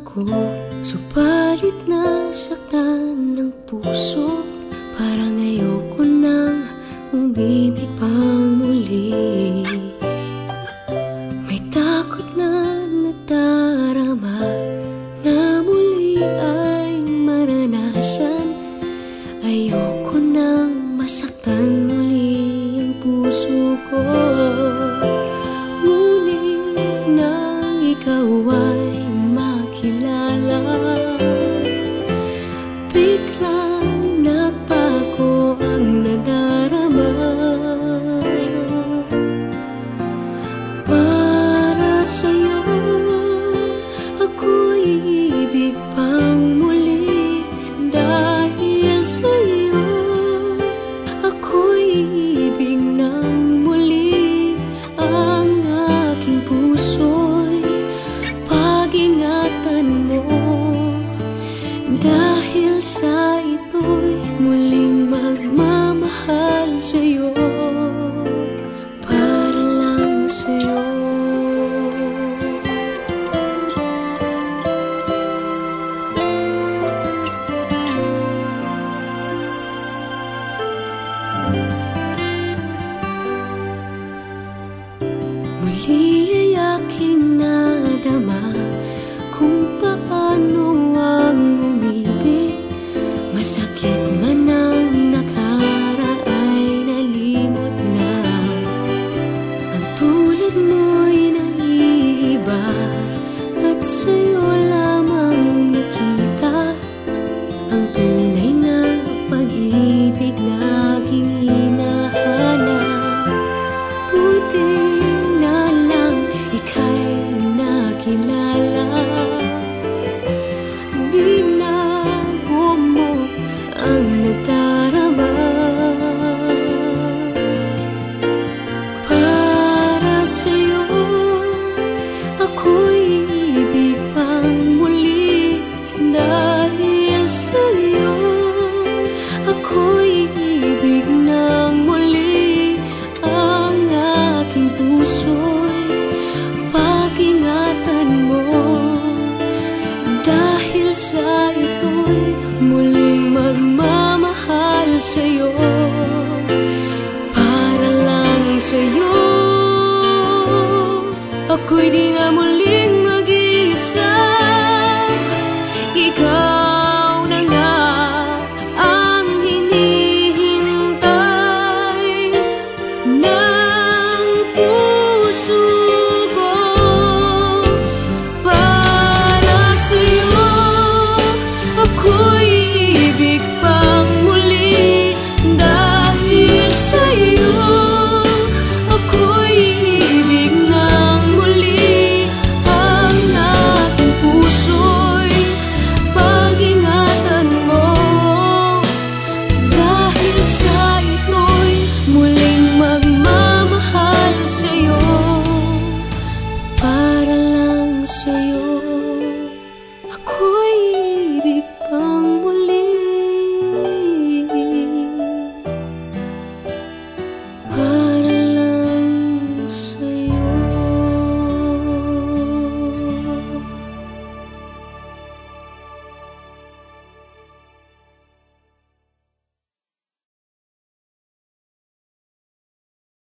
ako, subalit nasaktan ng puso. Parang ayoko nang umibig pang muli. May takot na nadarama na muli ay maranasan. Ayoko nang masaktan muli ang puso ko. Ngunit nang ikaw ay makilala, biglang nagbago ang nadarama. Para sa'yo ako'y iibig pang muli. Dahil sa'yo ako'y iibig ng muli. Ang aking puso'y pag-ingatan mo. Dahil sa ito'y muling magmamahal sa'yo, para lang sa'yo. Muli ay aking nadama kung paano ang umibig. Masakit man ang nakaraan nalimot na. Ang tulad mo'y naiiba at sa'yo lamang nakita ang tunay na pag-ibig na aking hinahanap. Buti na lang ika'y nakilala. Binago mo ang nadarama. Para sa'yo ako'y iibig pang muli. Dahil sa'yo ako'y iibig ng muli. Ang aking puso'y pag-ingatan mo. Dahil sa ito'y muling magmamahal sa'yo, para lang sa'yo. Ako'y di na muling mag-iisa. Ikaw na nga ang hinihintay ng puso ko. Para sa'yo ako'y iibig pang muli. Dahil sa'yo ako'y iibig ng muli. Ang aking puso'y pag-ingatan mo. Dahil sa ito'y muling magmamahal sa'yo, para lang sa'yo.